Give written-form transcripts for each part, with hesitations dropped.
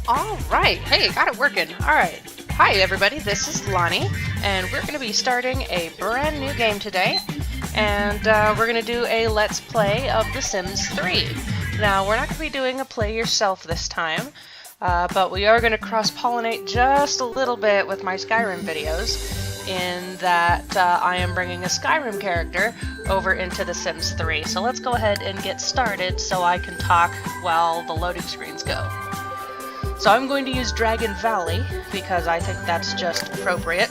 Alright, hey, got it working. Alright. Hi everybody, this is Lonnie, and we're going to be starting a brand new game today. And we're going to do a Let's Play of The Sims 3. Now, we're not going to be doing a play yourself this time, but we are going to cross-pollinate just a little bit with my Skyrim videos, in that I am bringing a Skyrim character over into The Sims 3. So let's go ahead and get started so I can talk while the loading screens go. So I'm going to use Dragon Valley, because I think that's just appropriate.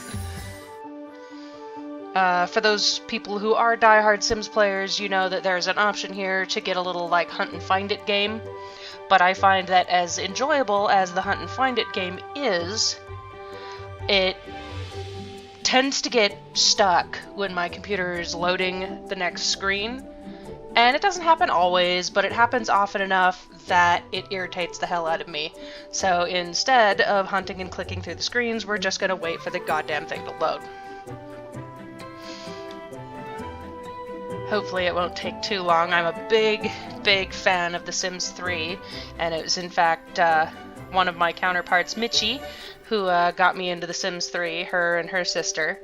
For those people who are diehard Sims players, you know that there's an option here to get a little, like, hunt and find it game. But I find that as enjoyable as the hunt and find it game is, it tends to get stuck when my computer is loading the next screen. And it doesn't happen always, but it happens often enough that it irritates the hell out of me. So instead of hunting and clicking through the screens, we're just gonna wait for the goddamn thing to load. Hopefully it won't take too long. I'm a big fan of The Sims 3, and it was in fact one of my counterparts, Michi, who got me into The Sims 3, her and her sister.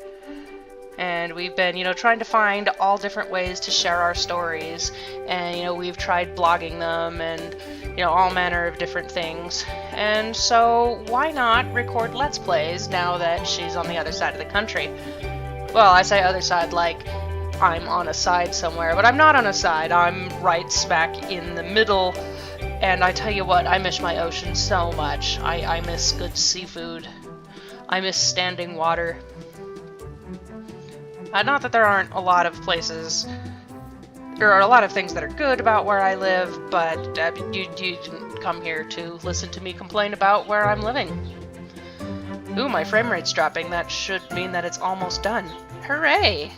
And we've been, trying to find all different ways to share our stories. And, we've tried blogging them and, all manner of different things. And so, why not record Let's Plays now that she's on the other side of the country? Well, I say other side like I'm on a side somewhere, but I'm not on a side. I'm right smack in the middle. And I tell you what, I miss my ocean so much. I miss good seafood. I miss standing water. Not that there aren't a lot of places, there are a lot of things that are good about where I live, but you didn't come here to listen to me complain about where I'm living. Ooh, my frame rate's dropping. That should mean that it's almost done. Hooray!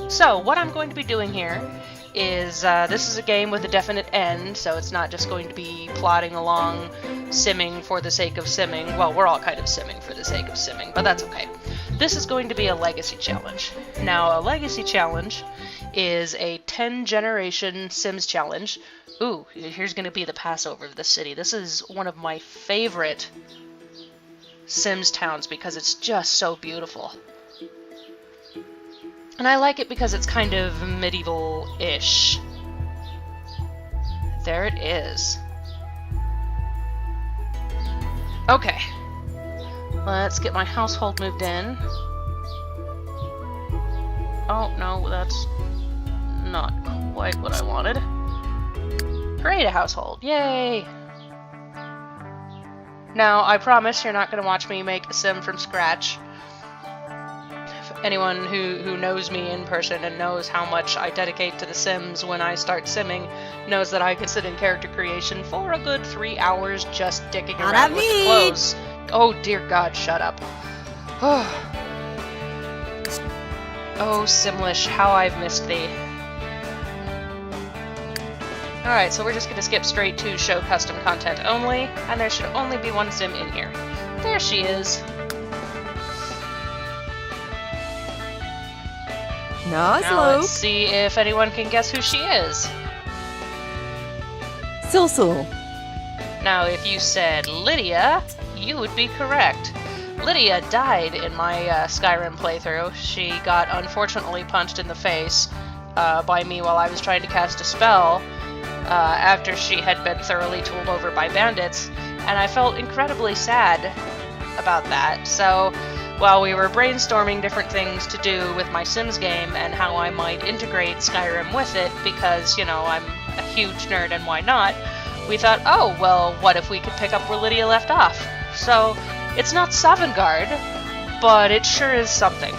So, what I'm going to be doing here is, this is a game with a definite end, so it's not just going to be plodding along, simming for the sake of simming. Well, we're all kind of simming for the sake of simming, but that's okay. This is going to be a legacy challenge. Now, a legacy challenge is a 10-generation Sims challenge. Ooh, here's going to be the Passover of the city. This is one of my favorite Sims towns because it's just so beautiful. And I like it because it's kind of medieval-ish. There it is. Okay. Let's get my household moved in. Oh, no, that's not quite what I wanted. Create a household. Yay! Now, I promise you're not going to watch me make a sim from scratch. Anyone who knows me in person and knows how much I dedicate to The Sims when I start simming knows that I can sit in character creation for a good 3 hours just dicking around with the clothes. Oh dear God, shut up. Oh, Simlish, how I've missed thee. Alright, so we're just gonna skip straight to show custom content only, and there should only be one sim in here. There she is. Now let's see if anyone can guess who she is. Sil. Now, if you said Lydia, you would be correct. Lydia died in my Skyrim playthrough. She got unfortunately punched in the face by me while I was trying to cast a spell after she had been thoroughly tooled over by bandits, and I felt incredibly sad about that. So, while we were brainstorming different things to do with my Sims game and how I might integrate Skyrim with it, because, I'm a huge nerd and why not, we thought, oh, well, what if we could pick up where Lydia left off? So, it's not Sovngarde, but it sure is something.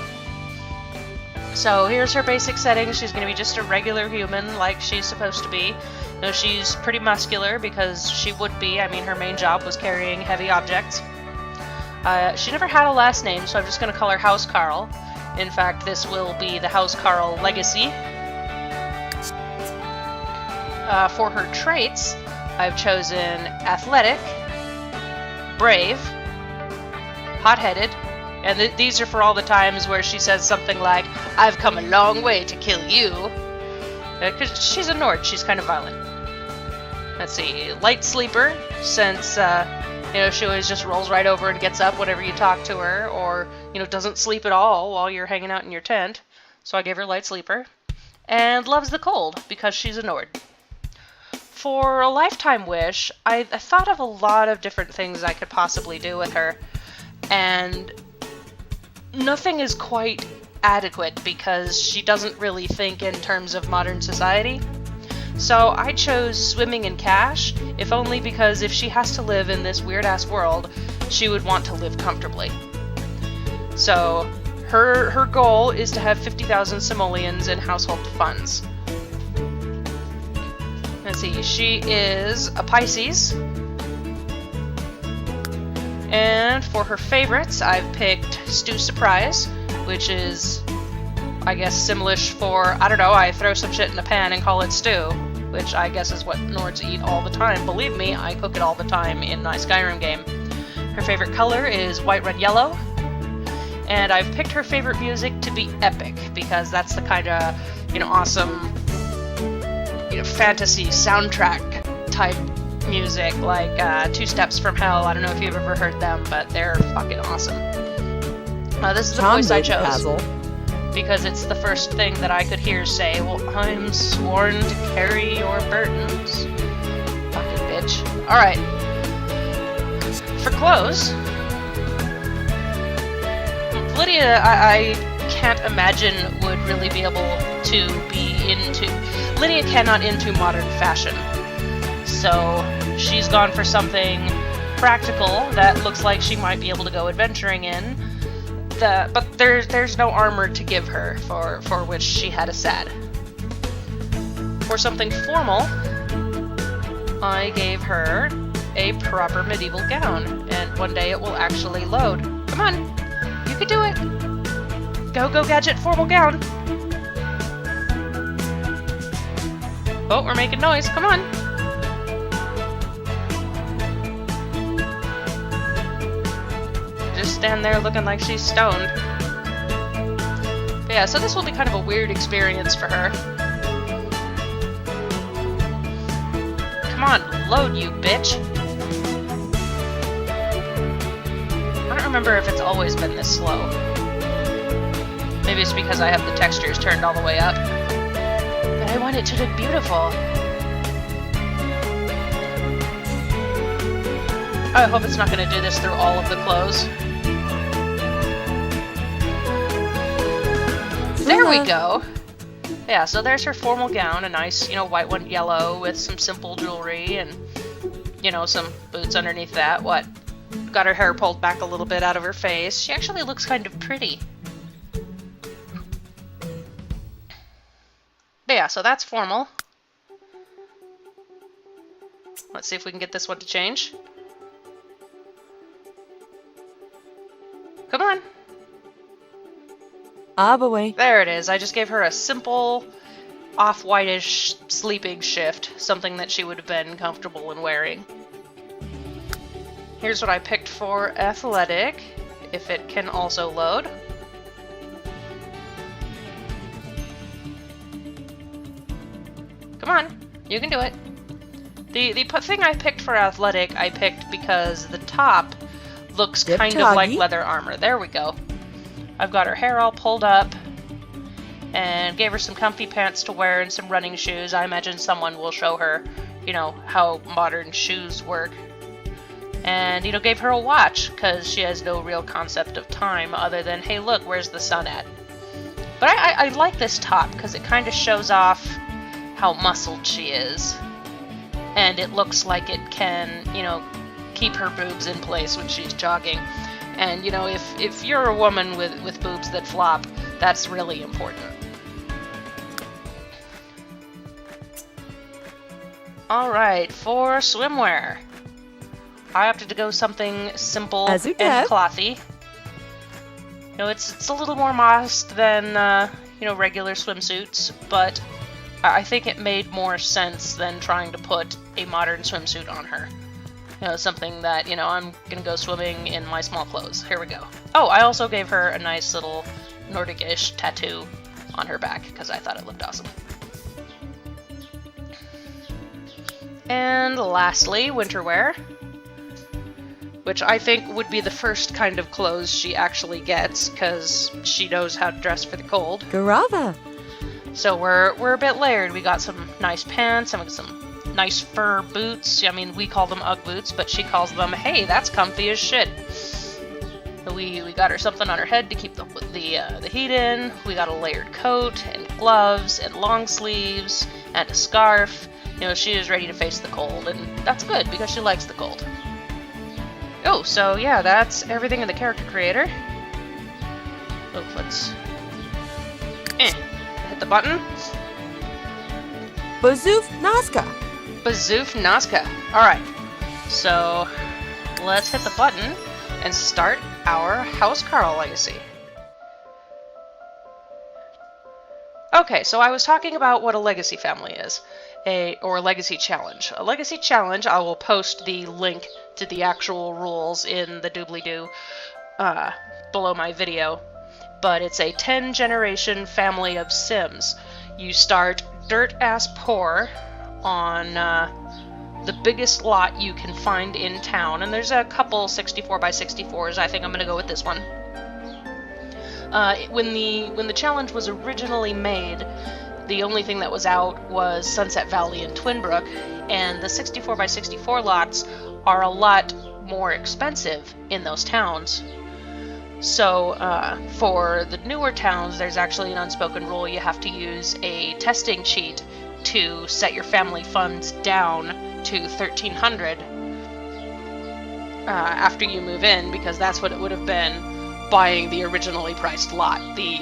So, here's her basic settings. She's going to be just a regular human, like she's supposed to be. No, she's pretty muscular, because she would be. I mean, her main job was carrying heavy objects. She never had a last name, so I'm just going to call her House Carl. In fact, this will be the House Carl Legacy. For her traits, I've chosen athletic, brave, hot-headed, and these are for all the times where she says something like, "I've come a long way to kill you," because she's a Nord, she's kind of violent. Let's see, light sleeper, since, you know, she always just rolls right over and gets up whenever you talk to her, or, you know, doesn't sleep at all while you're hanging out in your tent. So I gave her light sleeper. And loves the cold, because she's a Nord. For a lifetime wish, I thought of a lot of different things I could possibly do with her, and nothing is quite adequate because she doesn't really think in terms of modern society. So I chose swimming in cash, if only because if she has to live in this weird-ass world, she would want to live comfortably. So her goal is to have 50,000 simoleons in household funds. Let's see, she is a Pisces. And for her favorites, I've picked Stew Surprise, which is, I guess, Simlish for, I don't know, I throw some shit in a pan and call it stew, which I guess is what Nords eat all the time. Believe me, I cook it all the time in my Skyrim game. Her favorite color is white, red, yellow. And I've picked her favorite music to be epic, because that's the kind of, you know, awesome, you know, fantasy soundtrack type music, like Two Steps from Hell. I don't know if you've ever heard them, but they're fucking awesome. This is the voice I chose, because it's the first thing that I could hear say, well, I'm sworn to carry your burdens. Fucking bitch. Alright. For clothes, Lydia, I can't imagine would really be able to be into... Lydia cannot into modern fashion. So she's gone for something practical that looks like she might be able to go adventuring in. But there's no armor to give her, for which she had a sad. For something formal, I gave her a proper medieval gown, and one day it will actually load. Come on, you can do it. Go gadget formal gown. Oh, we're making noise. Come on. Just stand there looking like she's stoned. But yeah, so this will be kind of a weird experience for her. Come on, load, you bitch. I don't remember if it's always been this slow. Maybe it's because I have the textures turned all the way up. But I want it to look beautiful. I hope it's not going to do this through all of the clothes. There we go! Yeah, so there's her formal gown, a nice, you know, white one yellow with some simple jewelry and, you know, some boots underneath that. What? Got her hair pulled back a little bit out of her face. She actually looks kind of pretty. But yeah, so that's formal. Let's see if we can get this one to change. Come on! Boy. There it is. I just gave her a simple, off-whitish sleeping shift, something that she would have been comfortable in wearing. Here's what I picked for athletic, if it can also load. Come on, you can do it. The thing I picked for athletic, I picked because the top looks kind of like leather armor. There we go. I've got her hair all pulled up, and gave her some comfy pants to wear and some running shoes. I imagine someone will show her, you know, how modern shoes work. And, you know, gave her a watch, because she has no real concept of time other than, hey, look, where's the sun at? But I like this top, because it kind of shows off how muscled she is. And it looks like it can, you know, keep her boobs in place when she's jogging. And, you know, if you're a woman with boobs that flop, that's really important. Alright, for swimwear, I opted to go something simple and clothy. You know, it's a little more modest than, you know, regular swimsuits, but I think it made more sense than trying to put a modern swimsuit on her. You know, something that, you know, I'm gonna go swimming in my small clothes. Here we go. Oh, I also gave her a nice little Nordic-ish tattoo on her back, because I thought it looked awesome. And lastly, winter wear, which I think would be the first kind of clothes she actually gets, because she knows how to dress for the cold. Garava. So we're a bit layered. We got some nice pants, and we got some nice fur boots. I mean, we call them Ugg boots, but she calls them, hey, that's comfy as shit. We got her something on her head to keep the heat in. We got a layered coat and gloves and long sleeves and a scarf. You know, she is ready to face the cold, and that's good because she likes the cold. Oh, so yeah, that's everything in the character creator. Oh, let's hit the button. Bazoof Nazca. Bazoof Nazca. Alright, so let's hit the button and start our Housecarl legacy. Okay, so I was talking about what a legacy family is, or a legacy challenge. A legacy challenge, I will post the link to the actual rules in the doobly-doo below my video, but it's a 10-generation family of Sims. You start dirt-ass poor on the biggest lot you can find in town, and there's a couple 64x64s. I think I'm gonna go with this one. When the challenge was originally made, the only thing that was out was Sunset Valley and Twinbrook, and the 64x64 lots are a lot more expensive in those towns. So for the newer towns, there's actually an unspoken rule. You have to use a testing cheat to set your family funds down to 1,300 after you move in, because that's what it would have been buying the originally priced lot. The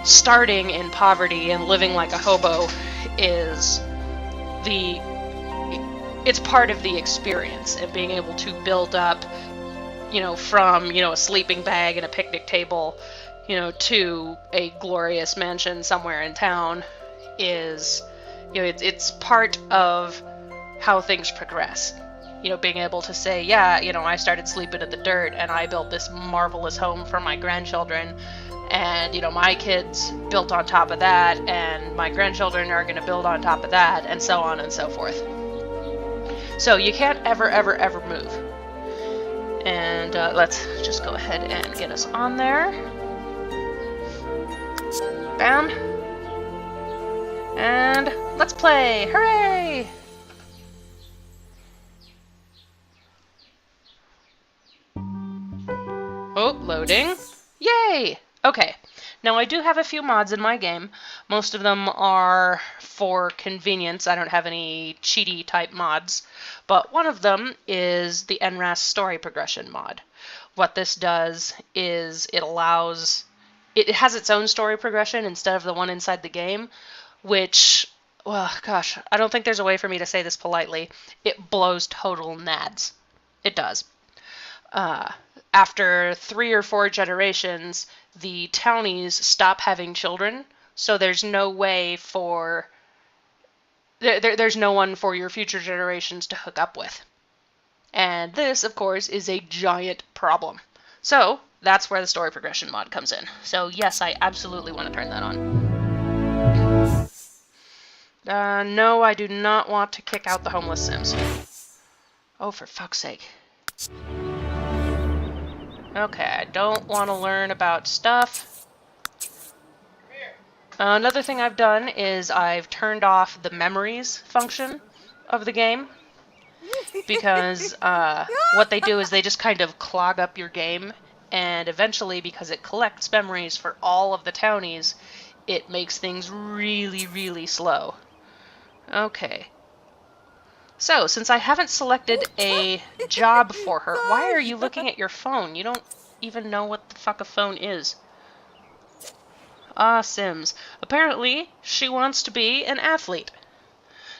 starting in poverty and living like a hobo is it's part of the experience, and being able to build up, you know, from, you know, a sleeping bag and a picnic table, you know, to a glorious mansion somewhere in town is, you know, it's part of how things progress. You know, being able to say, yeah, you know, I started sleeping in the dirt and I built this marvelous home for my grandchildren, and, you know, my kids built on top of that, and my grandchildren are going to build on top of that, and so on and so forth. So you can't ever, ever, ever move. And let's just go ahead and get us on there. Bam. And let's play! Hooray! Oh, loading. Yay! Okay, now I do have a few mods in my game. Most of them are for convenience. I don't have any cheaty type mods, but one of them is the NRAS story progression mod. What this does is it has its own story progression instead of the one inside the game, which, well, gosh, I don't think there's a way for me to say this politely. It blows total nads. It does. After 3 or 4 generations, the townies stop having children, so there's no way for... There's no one for your future generations to hook up with. And this, of course, is a giant problem. So, that's where the story progression mod comes in. So, yes, I absolutely want to turn that on. No, I do not want to kick out the homeless Sims. Oh, for fuck's sake. Okay, I don't want to learn about stuff. Another thing I've done is I've turned off the memories function of the game, because what they do is they just kind of clog up your game, and eventually, because it collects memories for all of the townies, it makes things really, really slow. Okay. So, since I haven't selected a job for her, why are you looking at your phone? You don't even know what the fuck a phone is. Ah, Sims. Apparently, she wants to be an athlete.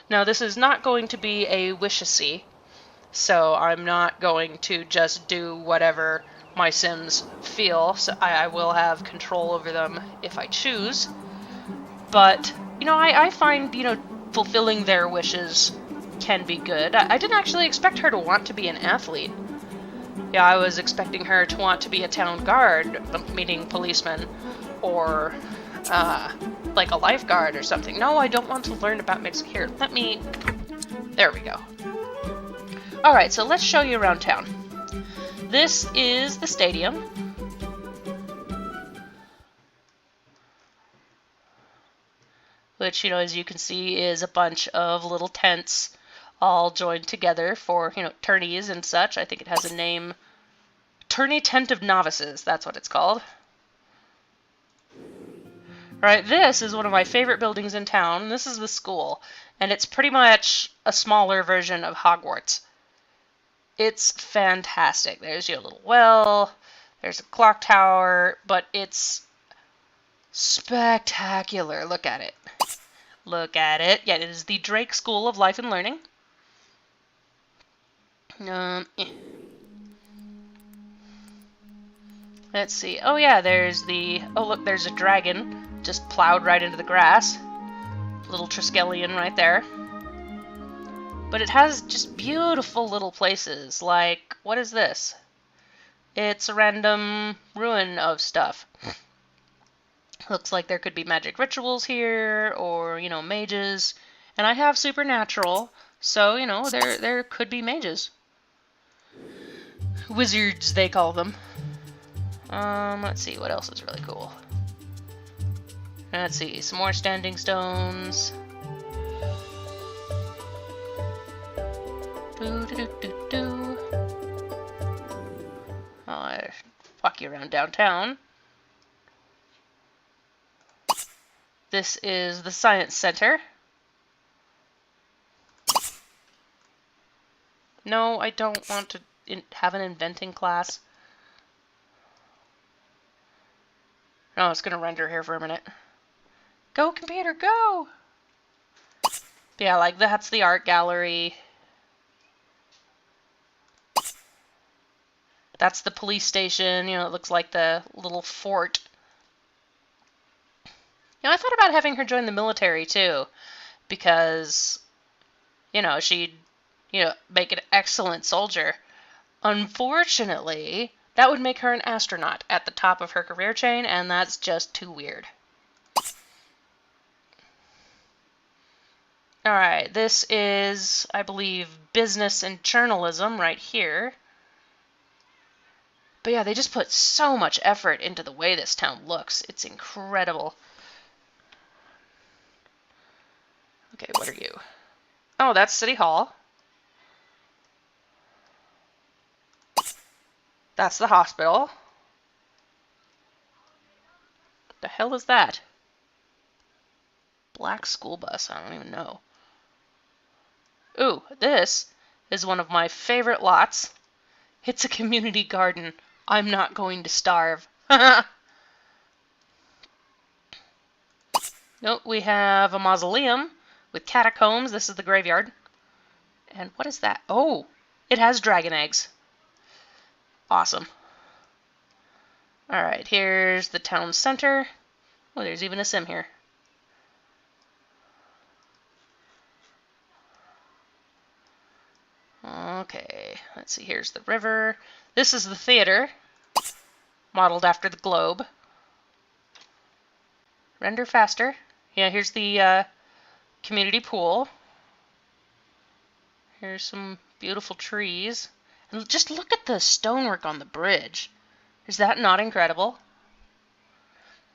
Now, this is not going to be a wishacy, so I'm not going to just do whatever my Sims feel. So I will have control over them if I choose. But, you know, I find, you know, fulfilling their wishes can be good. I didn't actually expect her to want to be an athlete. Yeah, I was expecting her to want to be a town guard, meaning policeman, or like a lifeguard or something. No, I don't want to learn about mixed. Here, let me There we go. Alright, so let's show you around town. This is the stadium. Which, you know, as you can see, is a bunch of little tents all joined together for, you know, tourneys and such. I think it has a name. Tourney Tent of Novices, that's what it's called. Right, this is one of my favorite buildings in town. This is the school, and it's pretty much a smaller version of Hogwarts. It's fantastic. There's your little well, there's a clock tower, but it's spectacular. Look at it. Look at it. Yeah, it is the Drake School of Life and Learning. Let's see. Oh yeah, there's the... Oh look, there's a dragon just plowed right into the grass. Little Triskelion right there. But it has just beautiful little places. Like, what is this? It's a random ruin of stuff. Looks like there could be magic rituals here, or, you know, mages. And I have supernatural, so, you know, there could be mages. Wizards, they call them. Let's see, what else is really cool? Let's see, some more standing stones. I'll walk you around downtown. This is the Science Center. No, I don't want to have an inventing class. No, it's going to render here for a minute. Go, computer, go! But yeah, like, that's the art gallery. That's the police station. You know, it looks like the little fort. You know, I thought about having her join the military, too. Because, you know, she'd, you know, make an excellent soldier. Unfortunately, that would make her an astronaut at the top of her career chain, and that's just too weird. Alright, this is, I believe, business and journalism right here. But yeah, they just put so much effort into the way this town looks. It's incredible. Okay, what are you? Oh, that's City Hall. That's the hospital. The hell is that? Black school bus, I don't even know. Ooh, this is one of my favorite lots. It's a community garden. I'm not going to starve. Nope, we have a mausoleum with catacombs. This is the graveyard. And what is that? Oh, it has dragon eggs. Awesome. Alright, here's the town center. Oh, there's even a sim here. Okay, let's see, here's the river. This is the theater, modeled after the globe. Render faster. Yeah, here's the community pool. Here's some beautiful trees. And just look at the stonework on the bridge. Is that not incredible?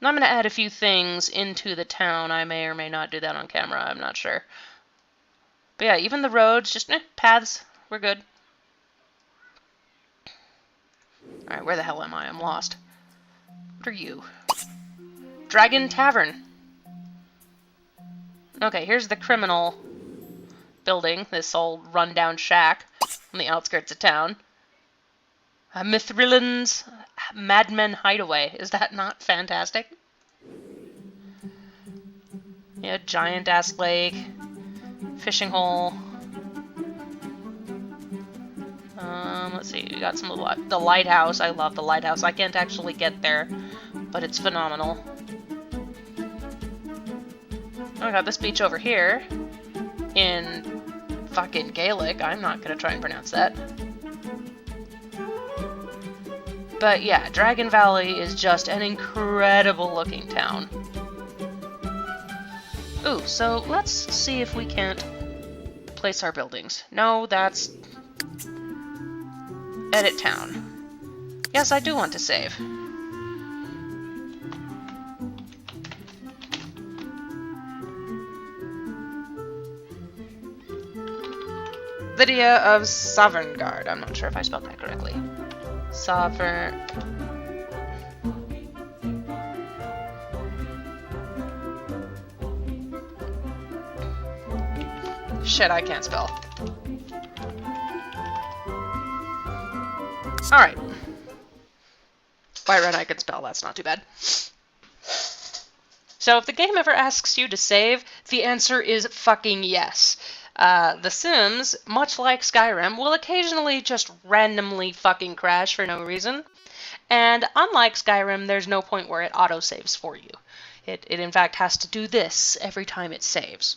And I'm going to add a few things into the town. I may or may not do that on camera. I'm not sure. But yeah, even the roads, just paths. We're good. Alright, where the hell am I? I'm lost. What are you? Dragon Tavern. Okay, here's the criminal building. This old rundown shack on the outskirts of town. Mithrillin's Madmen Hideaway. Is that not fantastic? Yeah, giant-ass lake. Fishing hole. Let's see, we got some of the lighthouse. I love the lighthouse. I can't actually get there, but it's phenomenal. I got this beach over here in fucking Gaelic. I'm not gonna try and pronounce that. But yeah, Dragon Valley is just an incredible looking town. Ooh, so let's see if we can't place our buildings. No, that's... Edit town. Yes, I do want to save. Lydia of Sovngarde. I'm not sure if I spelled that correctly. Shit, I can't spell. Alright. By red I can spell, that's not too bad. So if the game ever asks you to save, the answer is fucking yes. The Sims, much like Skyrim, will occasionally just randomly fucking crash for no reason. And unlike Skyrim, there's no point where it autosaves for you. It in fact has to do this every time it saves.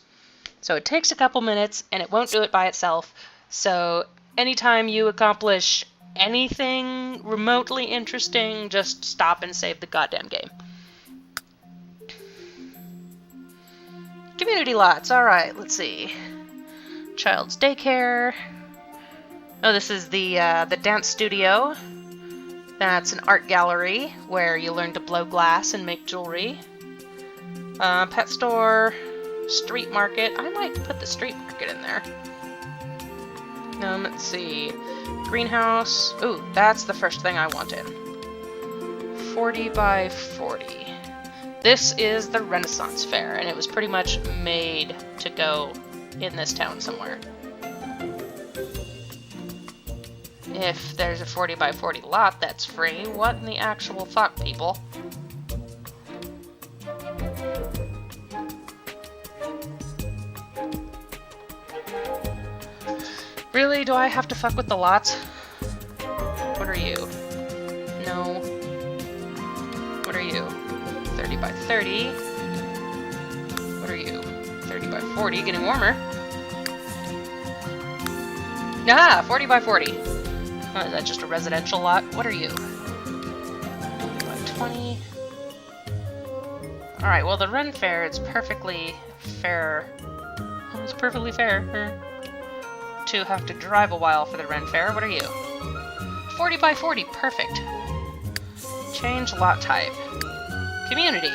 So it takes a couple minutes, and it won't do it by itself. So anytime you accomplish anything remotely interesting, just stop and save the goddamn game. Community lots, alright, let's see. Child's daycare. Oh, this is the dance studio. That's an art gallery where you learn to blow glass and make jewelry. Pet store, street market. I might put the street market in there. Let's see. Greenhouse. Ooh, that's the first thing I wanted. 40 by 40. This is the Renaissance Fair, and it was pretty much made to go in this town somewhere. If there's a 40 by 40 lot that's free, what in the actual fuck, people? Really? Do I have to fuck with the lots? What are you? No. What are you? 30 by 30. What are you? 30 by 40. Getting warmer. Ah! 40 by 40. Oh, is that just a residential lot? What are you? 30 by 20. Alright, well the Ren Fair, it's perfectly fair. It's perfectly fair. To have to drive a while for the Ren Fair. What are you? 40 by 40. Perfect. Change lot type. Community.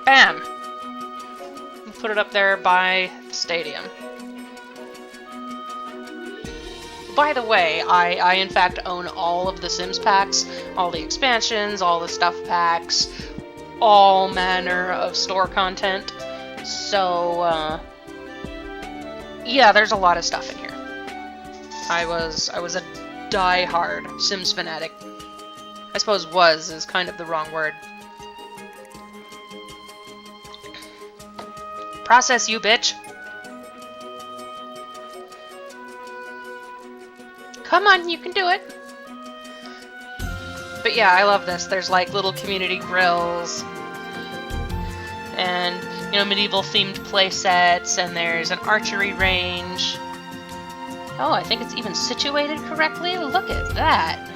Bam! Put it up there by the stadium. By the way, I in fact own all of the Sims packs, all the expansions, all the stuff packs, all manner of store content. So, yeah, there's a lot of stuff in here. I was a die-hard Sims fanatic. I suppose "was" is kind of the wrong word. Process, you bitch! Come on, you can do it! But yeah, I love this. There's like little community grills, and, you know, medieval-themed play sets, and there's an archery range. Oh, I think it's even situated correctly? Look at that!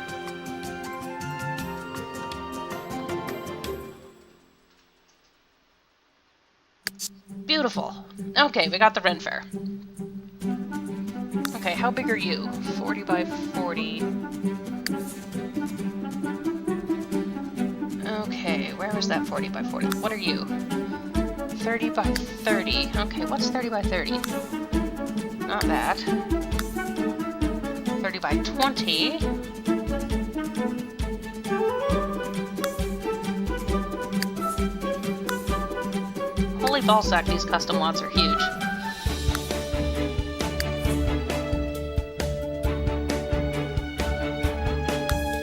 Beautiful. Okay, we got the Ren Fair. Okay, how big are you? 40 by 40. Okay, where was that 40 by 40? What are you? 30 by 30. Okay, what's 30 by 30? Not that. 30 by 20. Holy ballsack, these custom lots are huge.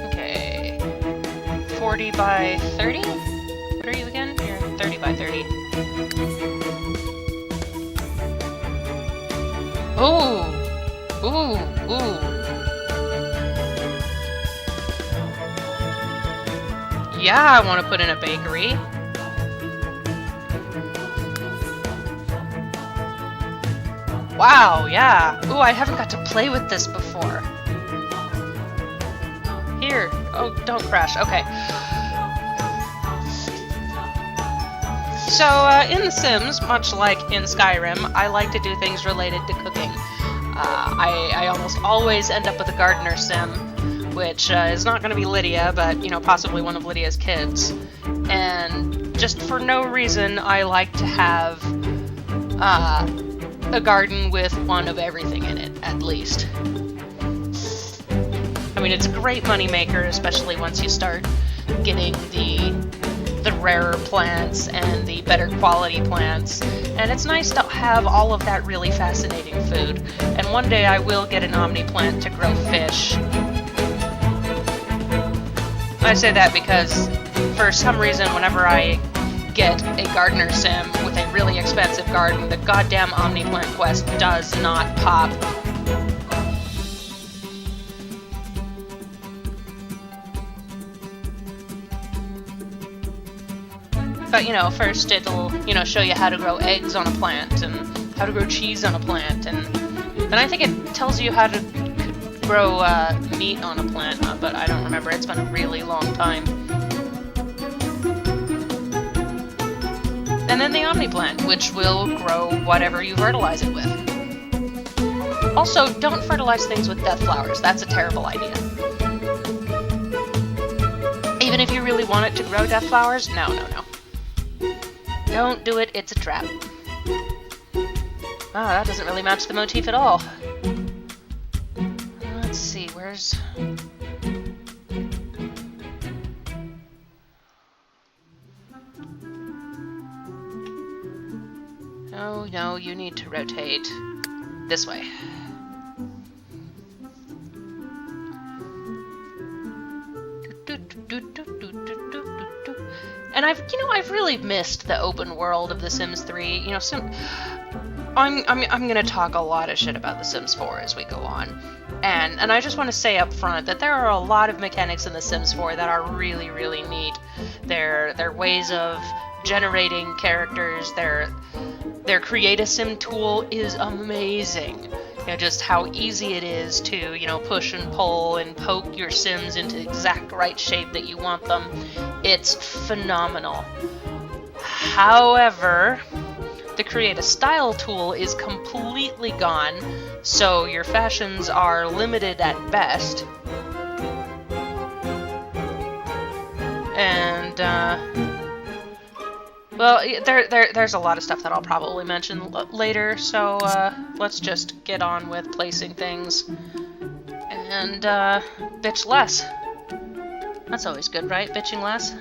Okay. 40 by 30? What are you again? You're 30 by 30. Ooh! Ooh! Ooh! Yeah, I want to put in a bakery. Wow, yeah. Ooh, I haven't got to play with this before. Here. Oh, don't crash. Okay. So, in The Sims, much like in Skyrim, I like to do things related to cooking. I almost always end up with a gardener sim, which is not going to be Lydia, but, you know, possibly one of Lydia's kids. And just for no reason, I like to have a garden with one of everything in it, at least. I mean, it's a great moneymaker, especially once you start getting the rarer plants and the better quality plants, and it's nice to have all of that really fascinating food. And one day I will get an Omni plant to grow fish. I say that because for some reason whenever I get a gardener sim with a really expensive garden, the goddamn Omni plant quest does not pop. But, you know, first it'll, you know, show you how to grow eggs on a plant and how to grow cheese on a plant, and then I think it tells you how to grow meat on a plant, but I don't remember. It's been a really long time. And then the Omni plant, which will grow whatever you fertilize it with. Also, don't fertilize things with death flowers. That's a terrible idea. Even if you really want it to grow death flowers, no. Don't do it, it's a trap. Oh, that doesn't really match the motif at all. Let's see, where's... Oh, no, you need to rotate this way. And I've really missed the open world of The Sims 3. You know, I'm gonna talk a lot of shit about The Sims 4 as we go on, and I just want to say up front that there are a lot of mechanics in The Sims 4 that are really, really neat. Their ways of generating characters, their Create a Sim tool is amazing. You know, just how easy it is to, you know, push and pull and poke your Sims into the exact right shape that you want them. It's phenomenal. However, the Create a Style tool is completely gone, so your fashions are limited at best. And, well, there's a lot of stuff that I'll probably mention later, so let's just get on with placing things and bitch less. That's always good, right? Bitching less?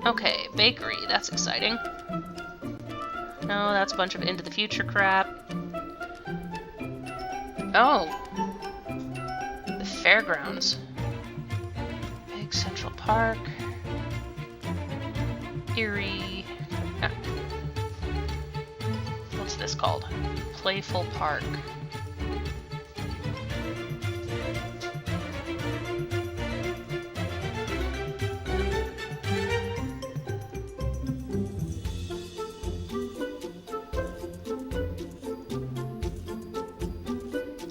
Okay, bakery, that's exciting. No, that's a bunch of Into the Future crap. Oh! The fairgrounds. Big Central Park. Erie. What's this called? Playful Park.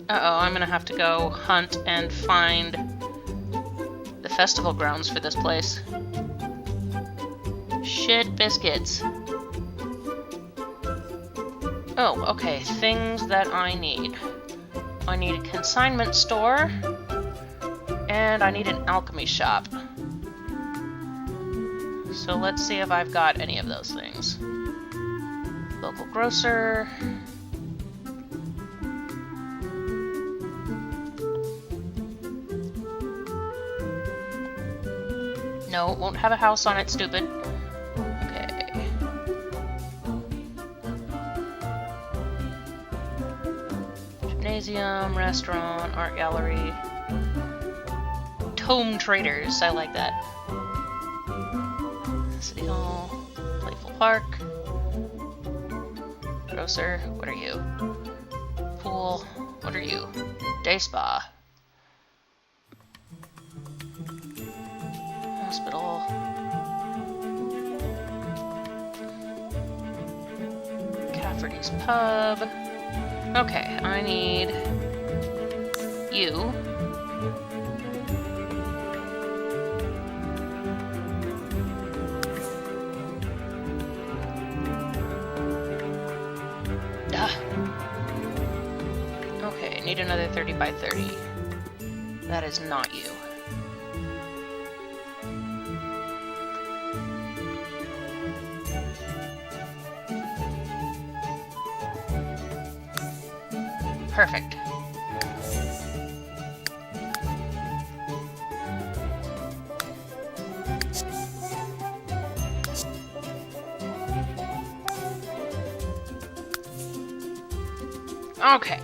Uh-oh, I'm gonna have to go hunt and find the festival grounds for this place. Shit biscuits. Oh, okay, things that I need. I need a consignment store, and I need an alchemy shop. So let's see if I've got any of those things. Local grocer. No, it won't have a house on it, stupid. Okay. Gymnasium, restaurant, art gallery. Tome Traders, I like that. City Hall, Playful Park. Grocer, what are you? Pool, what are you? Day Spa. Hospital. Cafferty's Pub. Okay, I need you. need another 30 by 30. That is not you. Perfect. Okay.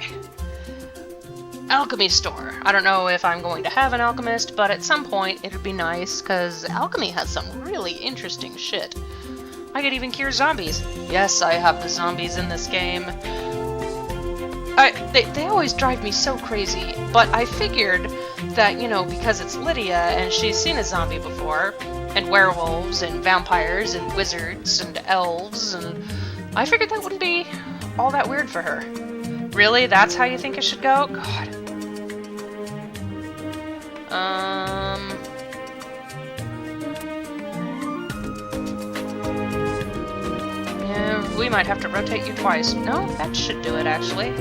Alchemy store. I don't know if I'm going to have an alchemist, but at some point it would be nice, because alchemy has some really interesting shit. I could even cure zombies. Yes, I have the zombies in this game. They always drive me so crazy, but I figured that, you know, because it's Lydia and she's seen a zombie before, and werewolves and vampires and wizards and elves, and I figured that wouldn't be all that weird for her. Really? That's how you think it should go? God. Yeah, we might have to rotate you twice. No, that should do it, actually.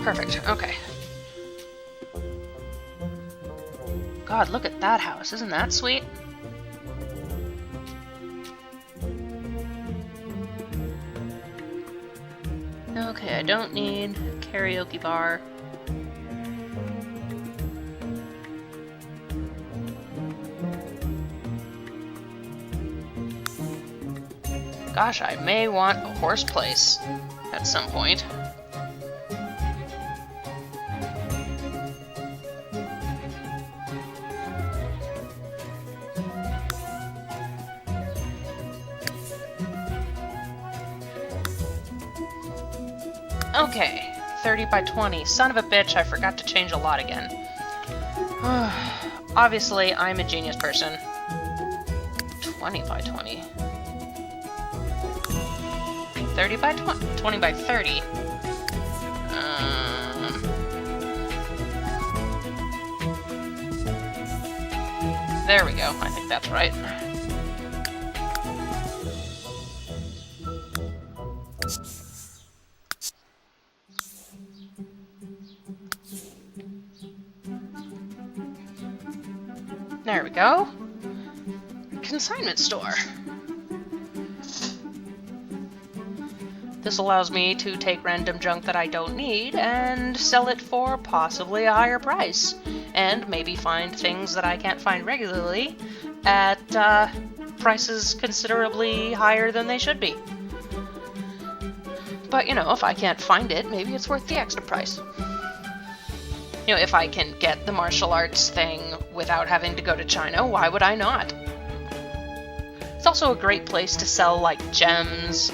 Perfect, okay. God, look at that house. Isn't that sweet? Okay, I don't need a karaoke bar. Gosh, I may want a horse place at some point. Okay, 30 by 20. Son of a bitch, I forgot to change a lot again. Obviously, I'm a genius person. 20 by 20. 30 by 20. 20 by 30. There we go. I think that's right. There we go. Consignment store. This allows me to take random junk that I don't need and sell it for possibly a higher price. And maybe find things that I can't find regularly at prices considerably higher than they should be. But, you know, if I can't find it, maybe it's worth the extra price. You know, if I can get the martial arts thing without having to go to China, why would I not? It's also a great place to sell, like, gems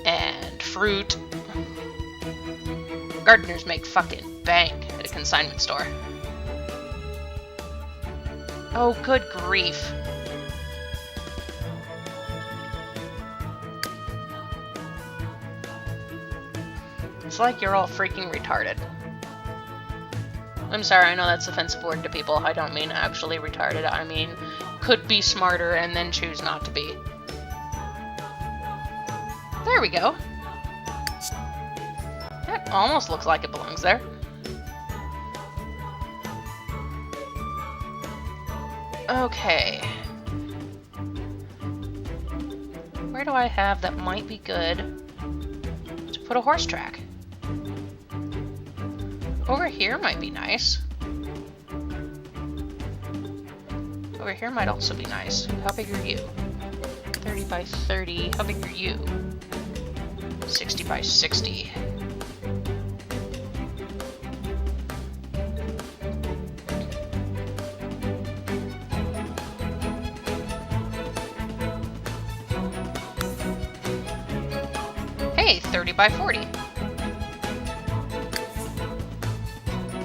and fruit. Gardeners make fucking bank at a consignment store. Oh, good grief. It's like you're all freaking retarded. I'm sorry, I know that's offensive word to people. I don't mean actually retarded. I mean, could be smarter and then choose not to be. There we go. That almost looks like it belongs there. Okay. Where do I have that might be good to put a horse track? Over here might be nice. Over here might also be nice. How big are you? 30 by 30. How big are you? 60 by 60. Hey, 30 by 40.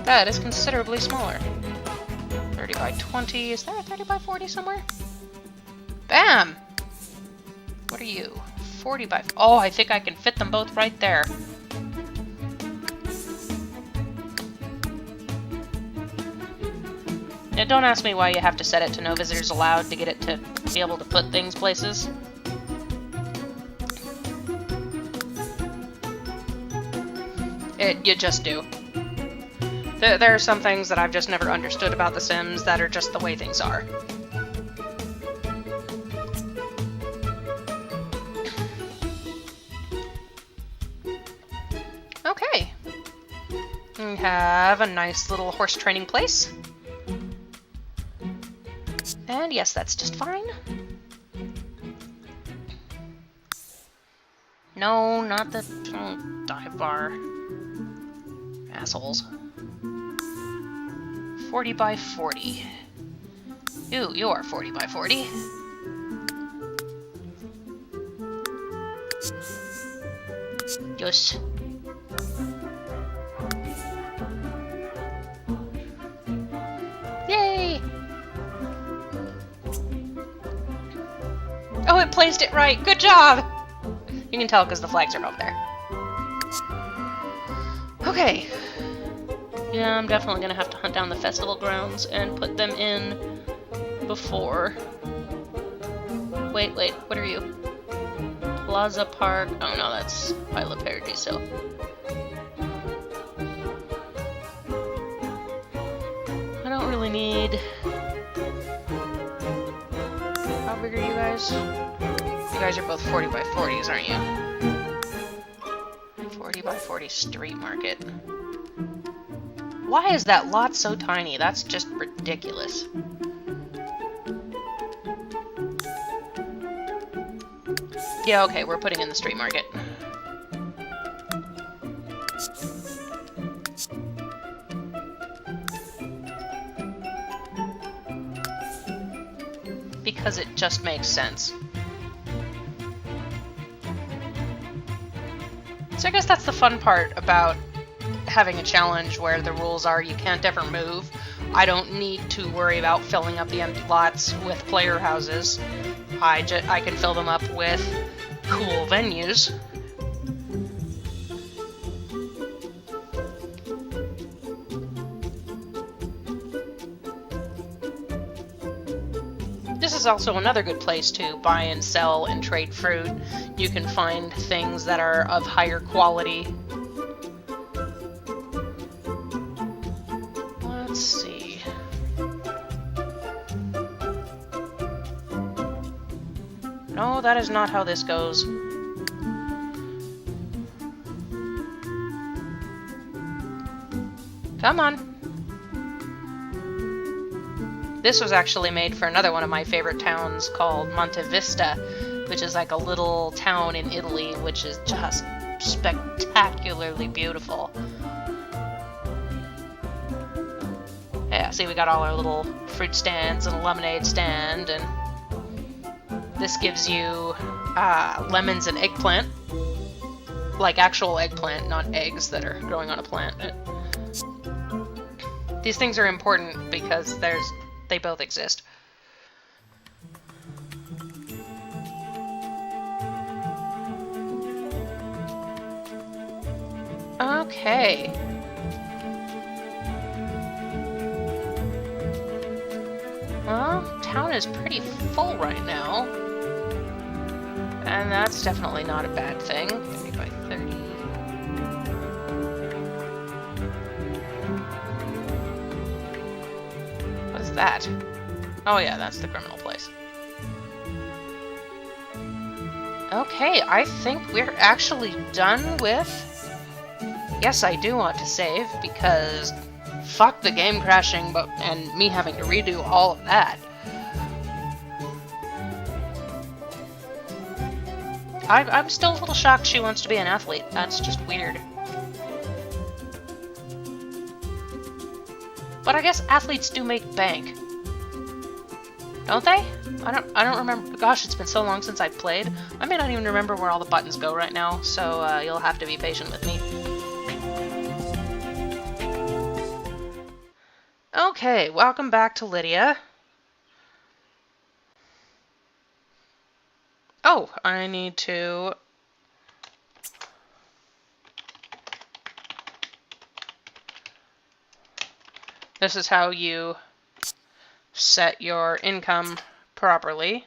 That is considerably smaller. 30 by 20. Is there a 30 by 40 somewhere? Bam! What are you? 40 by... Oh, I think I can fit them both right there. Now, don't ask me why you have to set it to no visitors allowed to get it to be able to put things places. You just do. There are some things that I've just never understood about The Sims that are just the way things are. Okay. We have a nice little horse training place. And yes, that's just fine. No, not the dive bar. Assholes. 40 by 40. Ooh, you are 40 by 40. Yes. Yay! Oh, it placed it right. Good job! You can tell because the flags are over there. Okay. Yeah, I'm definitely gonna have to hunt down the festival grounds and put them in before. Wait, what are you? Plaza Park. Oh no, that's by La Paradiso. I don't really need... How big are you guys? You guys are both 40 by 40s, aren't you? 40 by 40 street market. Why is that lot so tiny? That's just ridiculous. Yeah, okay, we're putting in the street market. Because it just makes sense. So I guess that's the fun part about having a challenge where the rules are you can't ever move. I don't need to worry about filling up the empty lots with player houses. I can fill them up with cool venues. This is also another good place to buy and sell and trade fruit. You can find things that are of higher quality. Let's see. No, that is not how this goes. Come on. This was actually made for another one of my favorite towns called Monte Vista, which is like a little town in Italy, which is just spectacularly beautiful. Yeah, see, we got all our little fruit stands and a lemonade stand, and this gives you lemons and eggplant. Like actual eggplant, not eggs that are growing on a plant. These things are important because they both exist. Okay. Well, town is pretty full right now. And that's definitely not a bad thing. 30 by 30. What's that? Oh yeah, that's the criminal place. Okay, I think we're actually done with... Yes, I do want to save, because fuck the game crashing and me having to redo all of that. I'm still a little shocked she wants to be an athlete. That's just weird. But I guess athletes do make bank. Don't they? I don't remember. Gosh, it's been so long since I've played. I may not even remember where all the buttons go right now, so you'll have to be patient with me. Okay, welcome back to Lydia. Oh, I need to... This is how you set your income properly.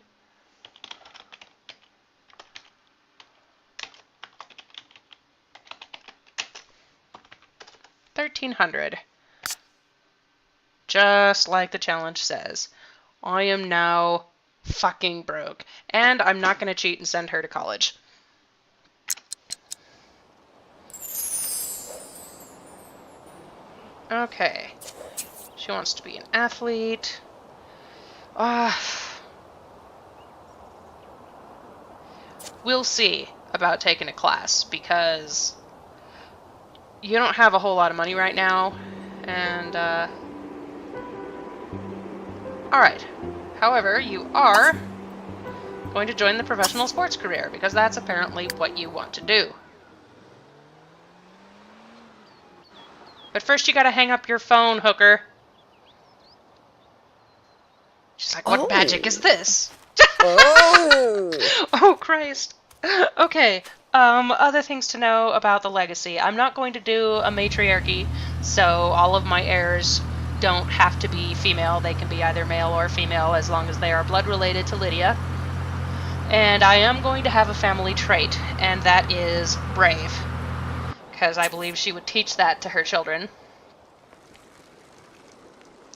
1,700. Just like the challenge says. I am now fucking broke. And I'm not going to cheat and send her to college. Okay. She wants to be an athlete. We'll see about taking a class, because you don't have a whole lot of money right now, and, alright. However, you are going to join the professional sports career, because that's apparently what you want to do. But first you gotta hang up your phone, hooker. She's like, what magic is this? Oh, Christ. Okay, other things to know about the legacy. I'm not going to do a matriarchy, so all of my heirs don't have to be female. They can be either male or female as long as they are blood related to Lydia. And I am going to have a family trait, and that is brave, because I believe she would teach that to her children.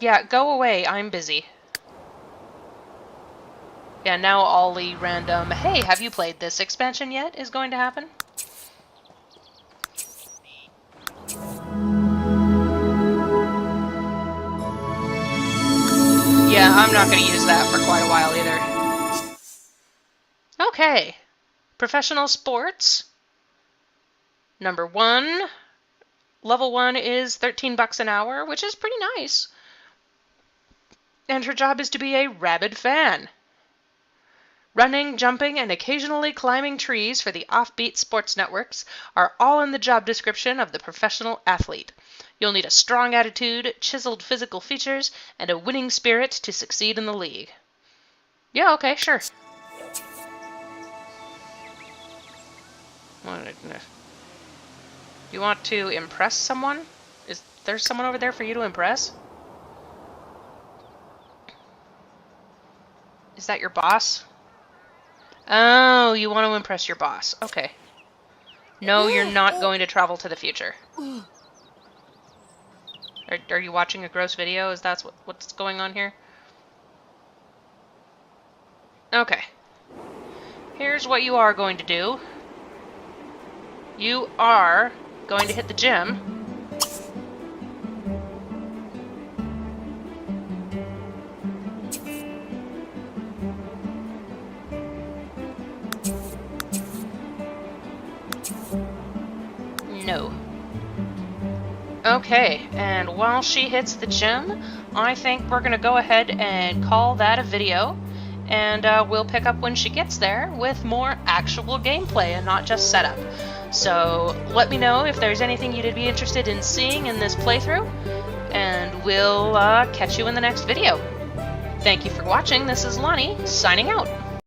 Yeah, go away, I'm busy. Yeah, now all the random, hey, have you played this expansion yet, is going to happen. Yeah, I'm not going to use that for quite a while either. Okay. Professional sports. Number 1. Level 1 is $13 an hour, which is pretty nice. And her job is to be a rabid fan. Running, jumping, and occasionally climbing trees for the offbeat sports networks are all in the job description of the professional athlete. You'll need a strong attitude, chiseled physical features, and a winning spirit to succeed in the league. Yeah, okay, sure. You want to impress someone? Is there someone over there for you to impress? Is that your boss? Oh, you want to impress your boss. Okay. No, you're not going to travel to the future. Are you watching a gross video? Is that what's going on here? Okay. Here's what you are going to do. You are going to hit the gym. No. Okay, and while she hits the gym, I think we're going to go ahead and call that a video, and we'll pick up when she gets there with more actual gameplay and not just setup. So let me know if there's anything you'd be interested in seeing in this playthrough, and we'll catch you in the next video. Thank you for watching. This is Lonnie, signing out.